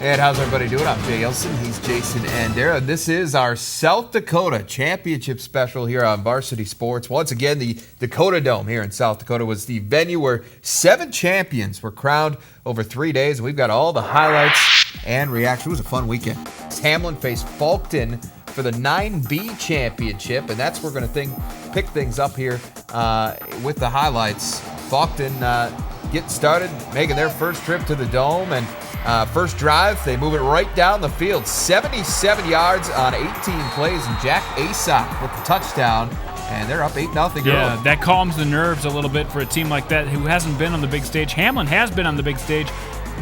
And how's everybody doing? I'm Jay Elson. He's Jason Andera. This is our South Dakota Championship special here on Varsity Sports. Once again, the Dakota Dome here in South Dakota was the venue where 7 champions were crowned over 3 days. We've got all the highlights and reaction. It was a fun weekend. Hamlin faced Falkton for the 9B championship, and that's where we're going to pick things up here with the highlights. Falkton getting started, making their first trip to the Dome, and first drive, they move it right down the field. 77 yards on 18 plays, and Jack Aesop with the touchdown, and they're up 8-0. Yeah, that calms the nerves a little bit for a team like that who hasn't been on the big stage. Hamlin has been on the big stage.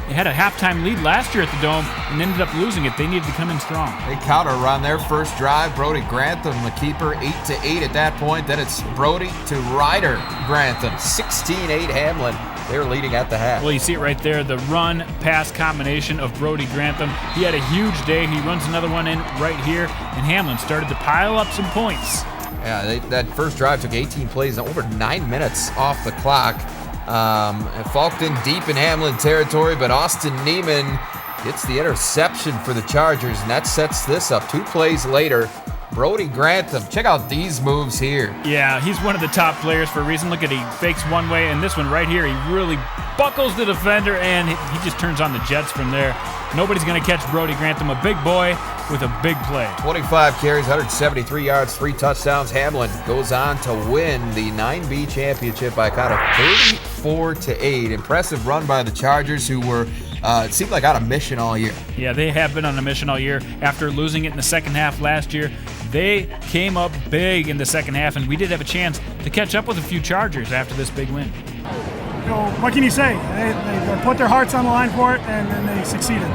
They had a halftime lead last year at the Dome and ended up losing it. They needed to come in strong. They counter run their first drive. Brody Grantham, the keeper, 8-8 at that point. Then it's Brody to Ryder Grantham, 16-8 Hamlin. They're leading at the half. Well, you see it right there, the run-pass combination of Brody Grantham. He had a huge day. He runs another one in right here, and Hamlin started to pile up some points. Yeah, that first drive took 18 plays and over 9 minutes off the clock. Falkton deep in Hamlin territory, but Austin Neiman gets the interception for the Chargers, and that sets this up. 2 plays later, Brody Grantham. Check out these moves here. Yeah, he's one of the top players for a reason. Look at he fakes one way, and this one right here, he really buckles the defender, and he just turns on the jets from there. Nobody's going to catch Brody Grantham, a big boy with a big play. 25 carries, 173 yards, 3 touchdowns. Hamlin goes on to win the 9B championship by a count of 34-8. Impressive run by the Chargers, who were, it seemed like, on a mission all year. Yeah, they have been on a mission all year. After losing it in the second half last year, they came up big in the second half, and we did have a chance to catch up with a few Chargers after this big win. What can you say? They put their hearts on the line for it, and they succeeded.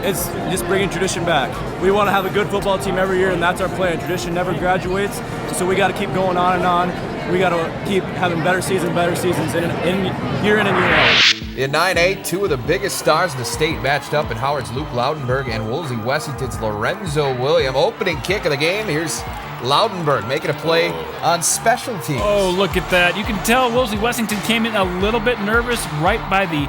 It's just bringing tradition back. We want to have a good football team every year, and that's our plan. Tradition never graduates, so we got to keep going on and on. We got to keep having better seasons in year in and year out. In 9-8, 2 of the biggest stars in the state matched up in Howard's Luke Loudenberg and Woolsey Wessington's Lorenzo William. Opening kick of the game. Here's Loudenberg making a play on special teams. Oh, look at that. You can tell Woolsey Wessington came in a little bit nervous right by the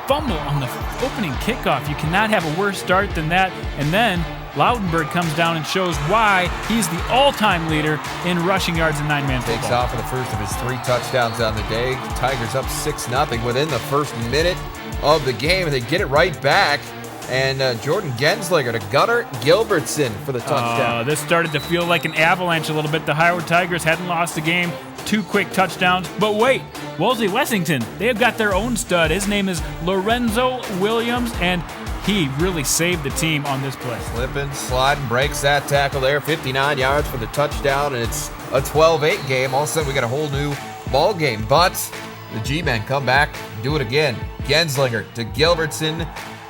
fumble on the opening kickoff. You cannot have a worse start than that. And then Loudenberg comes down and shows why he's the all-time leader in rushing yards in 9-man football. Takes off for the first of his 3 touchdowns on the day. Tigers up 6-0 within the first minute of the game, and they get it right back. And Jordan Genslinger to Gunnar Gilbertson for the touchdown. This started to feel like an avalanche a little bit. The Howard Tigers hadn't lost the game. 2 quick touchdowns. But wait, Woolsey Wessington, they have got their own stud. His name is Lorenzo Williams, and he really saved the team on this play. Slipping, sliding, breaks that tackle there. 59 yards for the touchdown, and it's a 12-8 game. All of a sudden, we got a whole new ball game. But the G-men come back, do it again. Genslinger to Gilbertson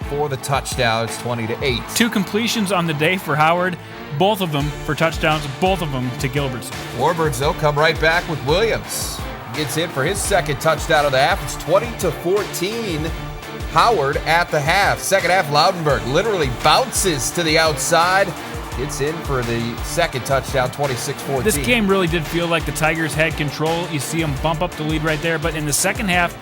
for the touchdown. It's 20-8. 2 completions on the day for Howard, both of them for touchdowns, both of them to Gilbertson. Warbirds, though, come right back with Williams. Gets in for his second touchdown of the half. It's 20-14. Howard at the half. Second half, Loudenberg literally bounces to the outside. Gets in for the second touchdown, 26-14. This game really did feel like the Tigers had control. You see them bump up the lead right there, but in the second half,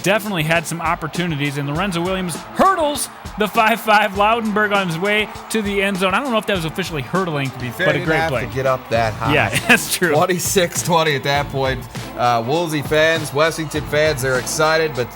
definitely had some opportunities, and Lorenzo Williams hurdles the 5-5 Loudenberg on his way to the end zone. I don't know if that was officially hurdling, but a great play. To get up that high. Yeah, that's true. 26-20 at that point. Woolsey fans, Wessington fans, they're excited, but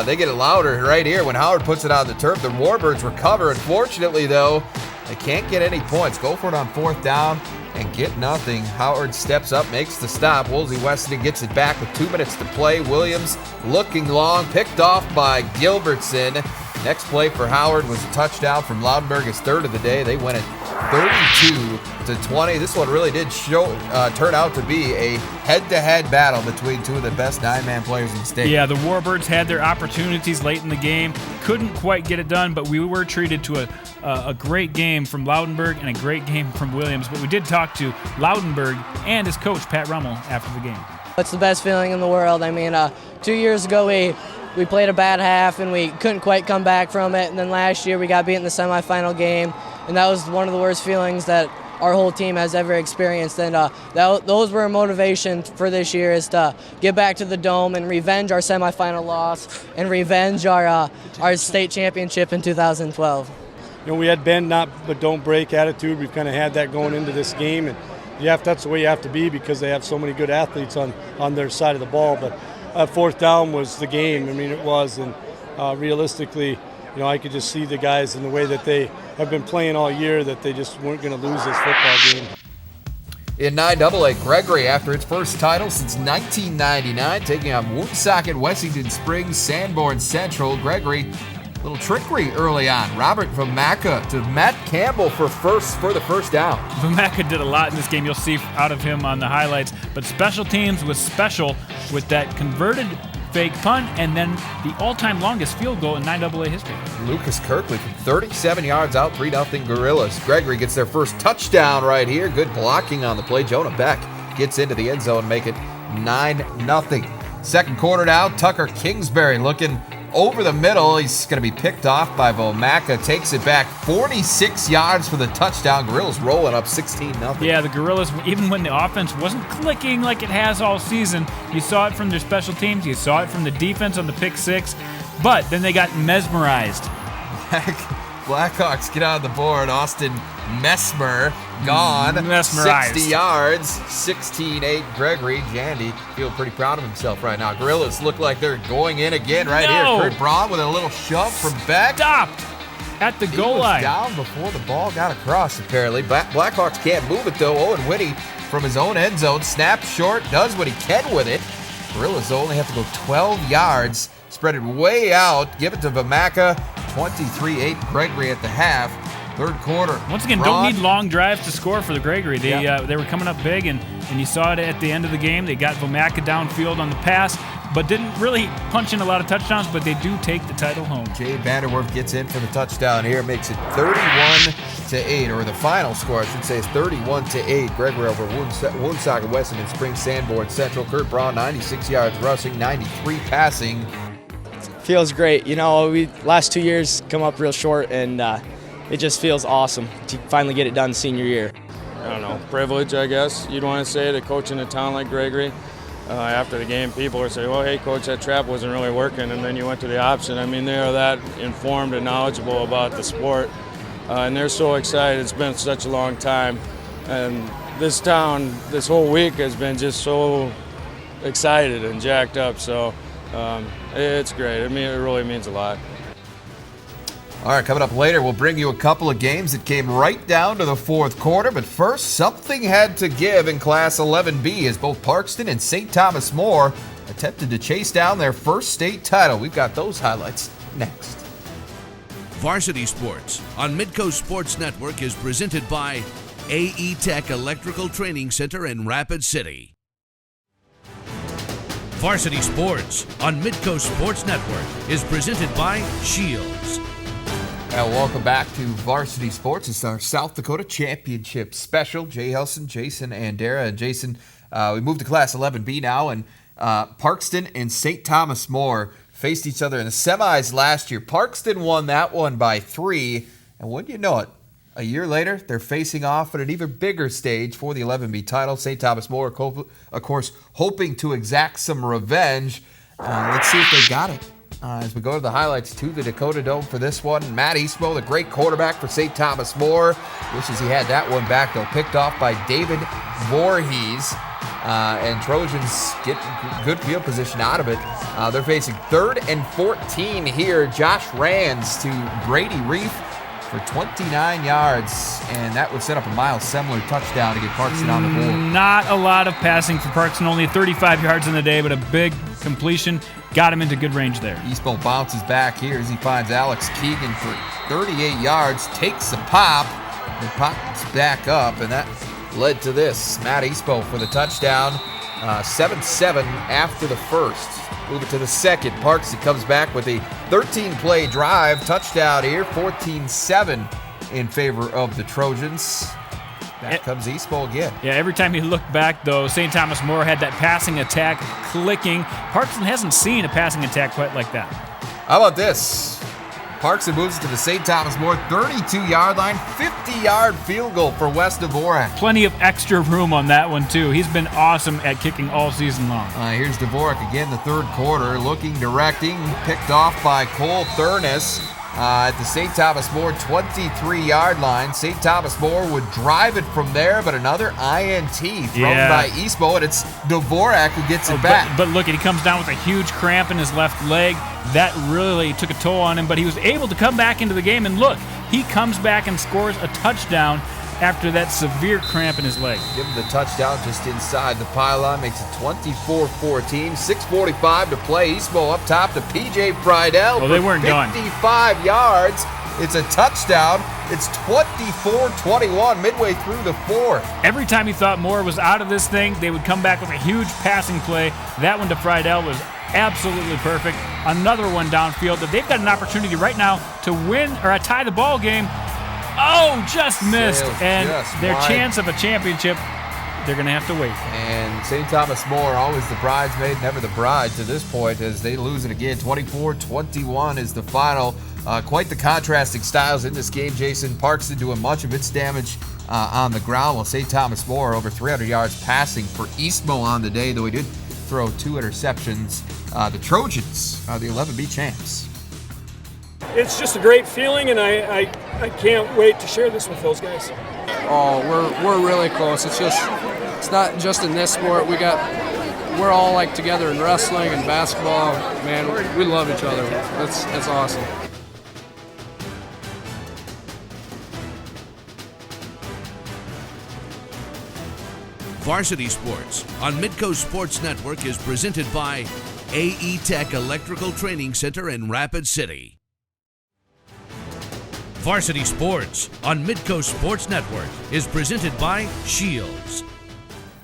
they get it louder right here when Howard puts it on the turf. The Warbirds recover. Unfortunately, though, they can't get any points. Go for it on 4th down and get nothing. Howard steps up, makes the stop. Woolsey Wessington gets it back with 2 minutes to play. Williams looking long, picked off by Gilbertson. Next play for Howard was a touchdown from Loudenberg, his 3rd of the day. They win it 32-20. This one really did turn out to be a head-to-head battle between 2 of the best 9-man players in the state. Yeah, the Warbirds had their opportunities late in the game. Couldn't quite get it done, but we were treated to a great game from Loudenberg and a great game from Williams. But we did talk to Loudenberg and his coach, Pat Rummel, after the game. It's the best feeling in the world. I mean, 2 years ago we played a bad half and we couldn't quite come back from it. And then last year we got beat in the semifinal game, and that was one of the worst feelings that our whole team has ever experienced. And those were a motivation for this year, is to get back to the Dome and revenge our semifinal loss and revenge our state championship in 2012. We had bend not but don't break attitude. We've kind of had that going into this game, and that's the way you have to be because they have so many good athletes on their side of the ball. But fourth down was the game. I mean, it was, and realistically, I could just see the guys in the way that they have been playing all year that they just weren't going to lose this football game. In 9AA, Gregory, after its first title since 1999, taking on Woonsocket, Wessington Springs, Sanborn Central. Gregory, little trickery early on. Robert Vamaka to Matt Campbell for the first down. Vamaka did a lot in this game. You'll see out of him on the highlights. But special teams was special with that converted fake punt and then the all-time longest field goal in 9AA history. Lucas Kirkley from 37 yards out, 3-0 Gorillas. Gregory gets their first touchdown right here. Good blocking on the play. Jonah Beck gets into the end zone, make it 9-0. Second quarter now, Tucker Kingsbury looking over the middle. He's going to be picked off by Vomaka. Takes it back 46 yards for the touchdown. Gorillas rolling up 16-0. Yeah, the Gorillas, even when the offense wasn't clicking like it has all season, you saw it from their special teams. You saw it from the defense on the pick six. But then they got mesmerized. Blackhawks get on the board. Austin Mesmer gone. Mesmerized. 60 yards, 16-8. Gregory Jandy feel pretty proud of himself right now. Gorillas look like they're going in again right here. Kurt Braun with a little shove from Beck. Stopped at the goal line. Down before the ball got across, apparently. Blackhawks can't move it, though. Owen Whitty from his own end zone. Snapped short, does what he can with it. Gorillas only have to go 12 yards. Spread it way out. Give it to Vamaka. 23-8 Gregory at the half. Third quarter. Once again, don't need long drives to score for the Gregory. They were coming up big, and you saw it at the end of the game. They got Vomaka downfield on the pass, but didn't really punch in a lot of touchdowns, but they do take the title home. Jay Vanderwerf gets in for the touchdown here, makes it 31-8, or the final score, I should say, is 31-8. Gregory over Woonsocket, Wessington Springs, Sanborn Central. Kurt Braun, 96 yards rushing, 93 passing. Feels great. We last 2 years come up real short, and it just feels awesome to finally get it done senior year. I don't know, privilege, I guess you'd want to say, to coach in a town like Gregory. After the game, people would say, well, hey, coach, that trap wasn't really working, and then you went to the option. I mean, they are that informed and knowledgeable about the sport, and they're so excited. It's been such a long time, and this town, this whole week has been just so excited and jacked up, so it's great. I mean, it really means a lot. All right, coming up later, we'll bring you a couple of games that came right down to the fourth quarter. But first, something had to give in Class 11B as both Parkston and St. Thomas More attempted to chase down their first state title. We've got those highlights next. Varsity Sports on Midco Sports Network is presented by AE Tech Electrical Training Center in Rapid City. Varsity Sports on Midco Sports Network is presented by Shields. Welcome back to Varsity Sports. It's our South Dakota Championship special. Jay Helson, Jason Andera. And Jason, we moved to Class 11B now, and Parkston and St. Thomas More faced each other in the semis last year. Parkston won that one by 3, and wouldn't you know it, a year later, they're facing off at an even bigger stage for the 11B title. St. Thomas More, of course, hoping to exact some revenge. Let's see if they got it. As we go to the highlights to the Dakota Dome for this one, Matt Eastmo, the great quarterback for St. Thomas More, wishes he had that one back, though. Picked off by David Voorhees, and Trojans get good field position out of it. They're facing 3rd and 14 here. Josh Rands to Brady Reef for 29 yards, and that would set up a Miles Semler touchdown to get Parkston on the board. Not a lot of passing for Parkston, only 35 yards in the day, but a big completion. Got him into good range there. Eastmo bounces back here as he finds Alex Keegan for 38 yards, takes a pop, and pops back up, and that led to this. Matt Eastmo for the touchdown, 7-7 after the first. Move it to the second. Parkston comes back with a 13-play drive touchdown here, 14-7 in favor of the Trojans. Back comes Eastmo again. Yeah, every time you look back, though, St. Thomas More had that passing attack clicking. Parkston hasn't seen a passing attack quite like that. How about this? Parkson moves it to the St. Thomas More 32-yard line, 50-yard field goal for Wes Dvorak. Plenty of extra room on that one, too. He's been awesome at kicking all season long. Here's Dvorak again, the third quarter, looking, directing, picked off by Cole Thurnes at the St. Thomas More 23-yard line. St. Thomas More would drive it from there, but another INT thrown by Eastmo, and it's Dvorak who gets it back. But look, he comes down with a huge cramp in his left leg. That really took a toll on him, but he was able to come back into the game, and look, he comes back and scores a touchdown after that severe cramp in his leg. Give him the touchdown just inside the pylon, makes it 24-14, 6:45 to play. Eastmo up top to P.J. Friedel. Well, they weren't done. 55 yards. It's a touchdown. It's 24-21 midway through the fourth. Every time you thought Moore was out of this thing, they would come back with a huge passing play. That one to Friedel was absolutely perfect. Another one downfield that they've got an opportunity right now to win or tie the ball game. Oh, just missed. And just their wide. chance of a championship, they're going to have to wait. And St. Thomas More, always the bridesmaid, never the bride to this point, as they lose it again. 24-21 is the final. Quite the contrasting styles in this game. Jason Parkson doing much of its damage on the ground, while St. Thomas More over 300 yards passing for Eastmo on the day, though he did throw 2 interceptions. The Trojans are the 11B champs. It's just a great feeling, and I can't wait to share this with those guys. Oh, we're really close. It's not just in this sport. We're all like together in wrestling and basketball. Man, we love each other. That's awesome. Varsity Sports on Midco Sports Network is presented by AE Tech Electrical Training Center in Rapid City. Varsity Sports on Midco Sports Network is presented by Shields.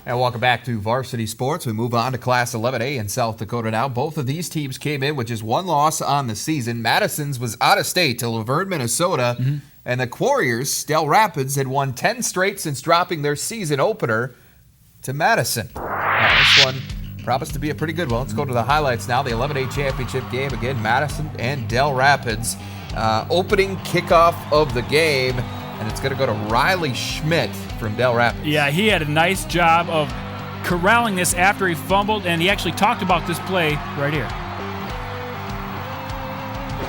And welcome back to Varsity Sports. We move on to Class 11A in South Dakota now. Both of these teams came in with just one loss on the season. Madison's was out of state to Laverne, Minnesota. And the Warriors, Del Rapids, had won 10 straight since dropping their season opener to Madison. This one promised to be a pretty good one. Let's go to the highlights now. The 11A championship game. Again, Madison and Del Rapids. Opening kickoff of the game, and it's going to go to Riley Schmidt from Del Rapids. Yeah, he had a nice job of corralling this after he fumbled, and he actually talked about this play right here.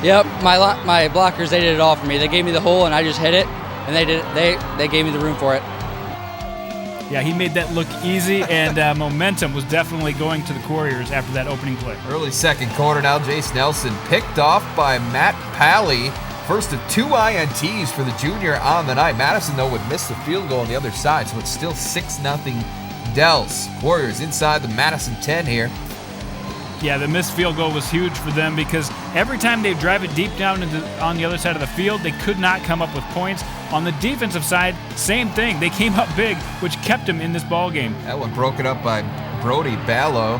Yep, my blockers, they did it all for me. They gave me the hole, and I just hit it, and they gave me the room for it. Yeah, he made that look easy, and momentum was definitely going to the Warriors after that opening play. Early second quarter now, Jace Nelson picked off by Matt Pally. First of 2 INTs for the junior on the night. Madison, though, would miss the field goal on the other side, so it's still 6-0 Dells. Warriors inside the Madison 10 here. Yeah, the missed field goal was huge for them because every time they drive it deep down on the other side of the field, they could not come up with points. On the defensive side, same thing. They came up big, which kept them in this ball game. That one broken up by Brody Ballo.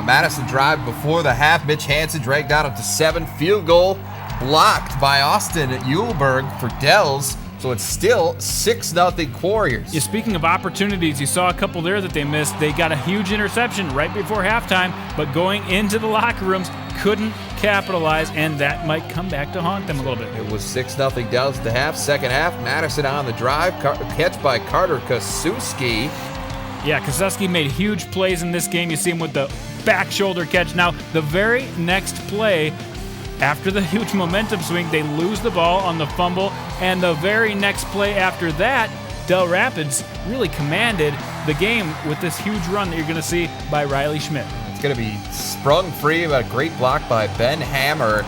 Madison drive before the half. Mitch Hansen dragged out up to 7. Field goal blocked by Austin Uhlberg for Dells. So it's still 6-0 Warriors. Yeah, speaking of opportunities, you saw a couple there that they missed. They got a huge interception right before halftime, but going into the locker rooms, couldn't capitalize, and that might come back to haunt them a little bit. It was 6-0 Dells at the half. Second half, Madison on the drive. Catch by Carter Kasuski. Yeah, Kasuski made huge plays in this game. You see him with the back shoulder catch. Now, the very next play, after the huge momentum swing, they lose the ball on the fumble, and the very next play after that, Del Rapids really commanded the game with this huge run that you're going to see by Riley Schmidt. It's going to be sprung free, but a great block by Ben Hammer.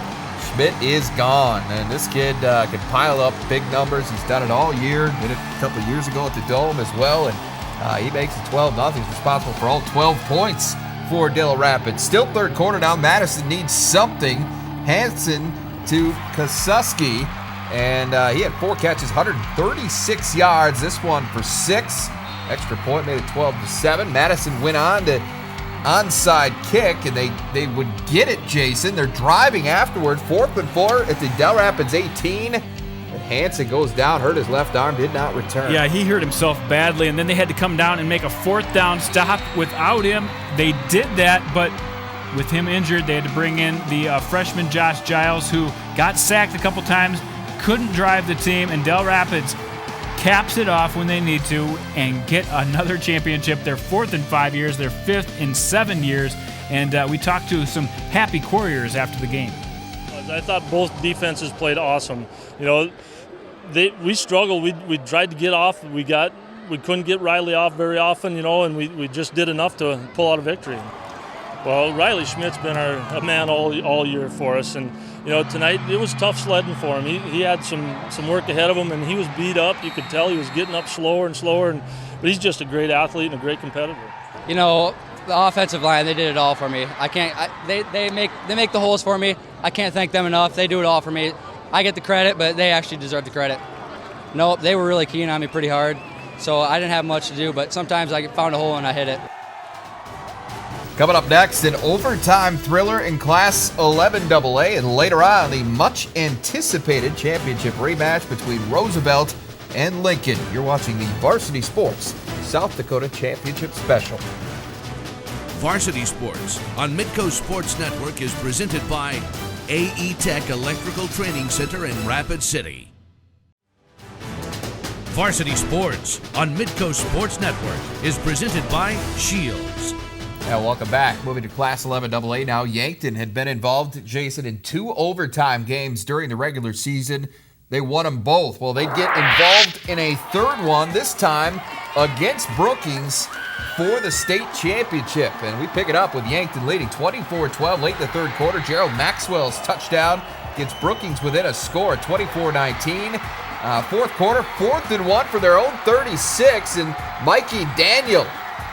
Schmidt is gone, and this kid can pile up big numbers. He's done it all year. Did it a couple of years ago at the Dome as well, and he makes it 12-0. He's responsible for all 12 points for Del Rapids. Still third quarter now. Madison needs something. Hansen to Kasuski, and he had 4 catches, 136 yards. This one for 6. Extra point made it 12-7. Madison went on to onside kick, and they would get it, Jason. They're driving afterward. 4th and 4 at the Del Rapids 18. And Hansen goes down, hurt his left arm, did not return. Yeah, he hurt himself badly, and then they had to come down and make a 4th down stop without him. They did that, but with him injured, they had to bring in the freshman Josh Giles, who got sacked a couple times, couldn't drive the team, and Del Rapids caps it off when they need to and get another championship. Their 4th in 5 years, their 5th in 7 years, and we talked to some happy Couriers after the game. I thought both defenses played awesome. We struggled. We tried to get off. We couldn't get Riley off very often, and we just did enough to pull out a victory. Well, Riley Schmidt's been a man all year for us, and tonight it was tough sledding for him. He had some work ahead of him, and he was beat up. You could tell he was getting up slower and slower, but he's just a great athlete and a great competitor. The offensive line, they did it all for me. They make the holes for me. I can't thank them enough. They do it all for me. I get the credit, but they actually deserve the credit. Nope, they were really keen on me pretty hard, so I didn't have much to do, but sometimes I found a hole and I hit it. Coming up next, an overtime thriller in Class 11AA, and later on, the much-anticipated championship rematch between Roosevelt and Lincoln. You're watching the Varsity Sports South Dakota Championship Special. Varsity Sports on Midco Sports Network is presented by AE Tech Electrical Training Center in Rapid City. Varsity Sports on Midco Sports Network is presented by Shields. Now, welcome back. Moving to Class 11AA now. Yankton had been involved, Jason, in 2 overtime games during the regular season. They won them both. Well, they get involved in a third one, this time against Brookings for the state championship. And we pick it up with Yankton leading 24-12 late in the third quarter. Gerald Maxwell's touchdown gets Brookings within a score at 24-19. Fourth quarter, 4th and 1 for their own 36, and Mikey Daniel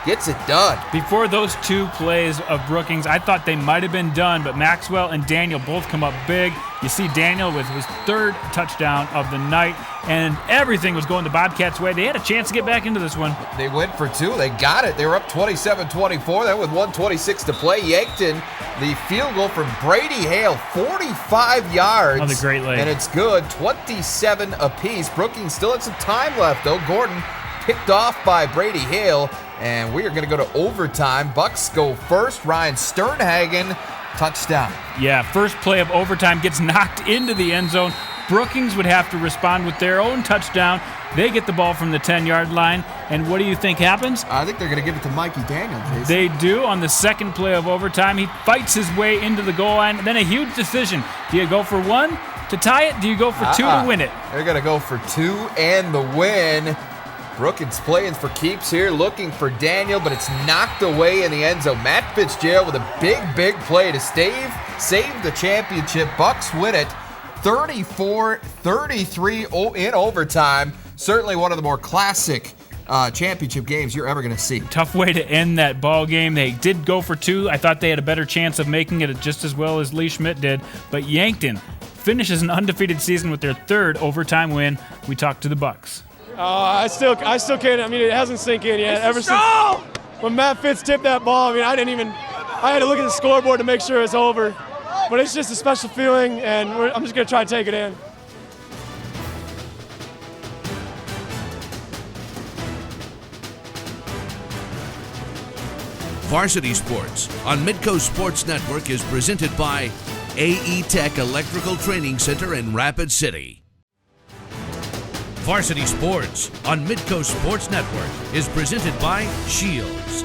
gets it done. Before those 2 plays of Brookings, I thought they might have been done, but Maxwell and Daniel both come up big. You see Daniel with his 3rd touchdown of the night, and everything was going the Bobcats' way. They had a chance to get back into this one. They went for 2. They got it. They were up 27-24. Then with 1:26 to play, Yankton, the field goal from Brady Hale, 45 yards. Oh, the great leg. And it's good, 27 apiece. Brookings still had some time left, though. Gordon picked off by Brady Hale. And we are going to go to overtime. Bucks go first. Ryan Sternhagen, touchdown. Yeah, first play of overtime gets knocked into the end zone. Brookings would have to respond with their own touchdown. They get the ball from the 10-yard line. And what do you think happens? I think they're going to give it to Mikey Daniel, Jason. They do on the second play of overtime. He fights his way into the goal line. Then a huge decision. Do you go for 1 to tie it? Do you go for 2 to win it? They're going to go for 2 and the win. Brookings playing for keeps here, looking for Daniel, but it's knocked away in the end zone. Matt Fitzgerald with a big play to save the championship. Bucks win it 34-33 in overtime. Certainly one of the more classic championship games you're ever going to see. Tough way to end that ball game. They did go for 2. I thought they had a better chance of making it just as well as Lee Schmidt did, but Yankton finishes an undefeated season with their 3rd overtime win. We talked to the Bucks. I still can't. I mean, it hasn't sunk in yet. Ever since when Matt Fitz tipped that ball, I mean, I had to look at the scoreboard to make sure it's over. But it's just a special feeling, and I'm just going to try to take it in. Varsity Sports on Midco Sports Network is presented by AE Tech Electrical Training Center in Rapid City. Varsity Sports on Midco Sports Network is presented by Shields.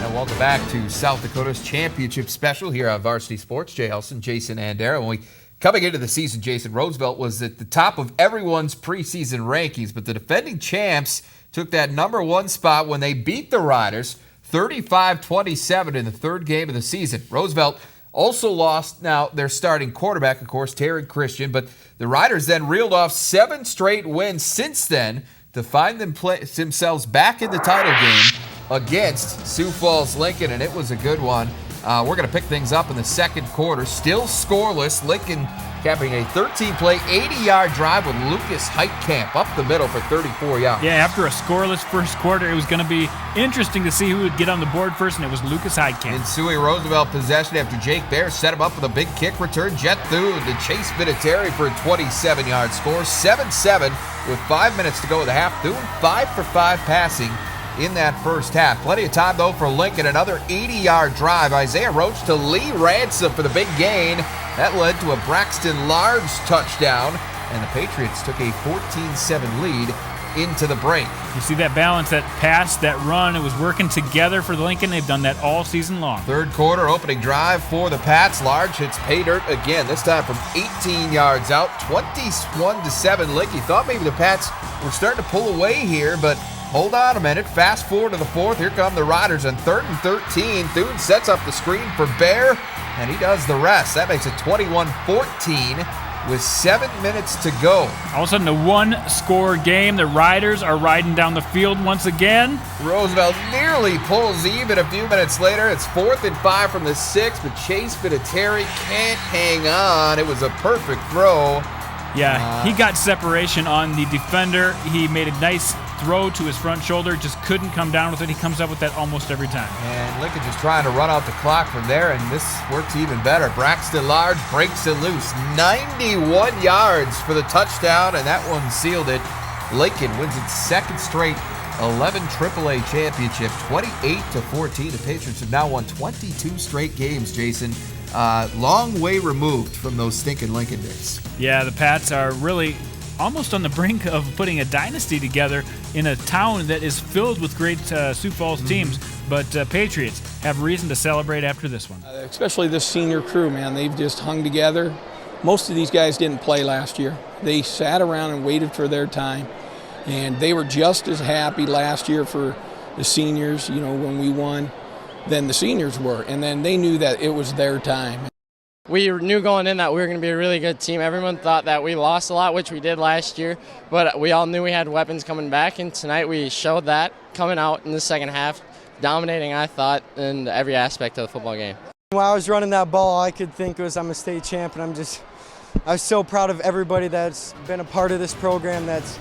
And welcome back to South Dakota's championship special here on Varsity Sports. Jay Helson, Jason Andera. When we coming into the season, Jason, Roosevelt was at the top of everyone's preseason rankings, but the defending champs took that number 1 spot when they beat the Riders 35-27 in the 3rd game of the season. Roosevelt also lost now their starting quarterback, of course, Terry Christian, but the Riders then reeled off 7 straight wins since then to find themselves back in the title game against Sioux Falls Lincoln, and it was a good one. We're going to pick things up in the second quarter. Still scoreless. Lincoln capping a 13-play, 80-yard drive with Lucas Heitkamp up the middle for 34 yards. Yeah, after a scoreless first quarter, it was going to be interesting to see who would get on the board first, and it was Lucas Heitkamp. Ensuing Roosevelt possession after Jake Bear set him up with a big kick return. Jet through to Chase Vinatieri for a 27-yard score. 7-7 with 5 minutes to go in the half. Thune 5 for 5 passing in that first half. Plenty of time, though, for Lincoln. Another 80-yard drive. Isaiah Roach to Lee Ransom for the big gain. That led to a Braxton Large touchdown, and the Patriots took a 14-7 lead into the break. You see that balance, that pass, that run, it was working together for Lincoln. They've done that all season long. Third quarter opening drive for the Pats. Large hits pay dirt again, this time from 18 yards out, 21-7. Lincoln thought maybe the Pats were starting to pull away here, but hold on a minute. Fast forward to the fourth. Here come the Riders on 3rd and 13. Thune sets up the screen for Bear, and he does the rest. That makes it 21-14. with 7 minutes to go. All of a sudden, a one-score game. The Riders are riding down the field once again. Roosevelt nearly pulls even a few minutes later. It's 4th and 5 from the 6, but Chase Vinatieri can't hang on. It was a perfect throw. Yeah, he got separation on the defender. He made a nice throw to his front shoulder, just couldn't come down with it. He comes up with that almost every time. And Lincoln just trying to run out the clock from there, and this works even better. Braxton Large breaks it loose. 91 yards for the touchdown, and that one sealed it. Lincoln wins its second straight 11 AAA championship, 28-14. The Patriots have now won 22 straight games, Jason. Long way removed from those stinking Lincoln days. Yeah, the Pats are really almost on the brink of putting a dynasty together in a town that is filled with great Sioux Falls teams. But Patriots have reason to celebrate after this one. Especially this senior crew, man. They've just hung together. Most of these guys didn't play last year. They sat around and waited for their time. And they were just as happy last year for the seniors, you know, when we won, than the seniors were. And then they knew that it was their time. We knew going in that we were going to be a really good team. Everyone thought that we lost a lot, which we did last year, but we all knew we had weapons coming back, and tonight we showed that coming out in the second half, dominating, I thought, in every aspect of the football game. While I was running that ball, all I could think was I'm a state champ, and I was so proud of everybody that's been a part of this program, that's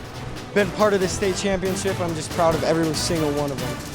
been part of the state championship. I'm just proud of every single one of them.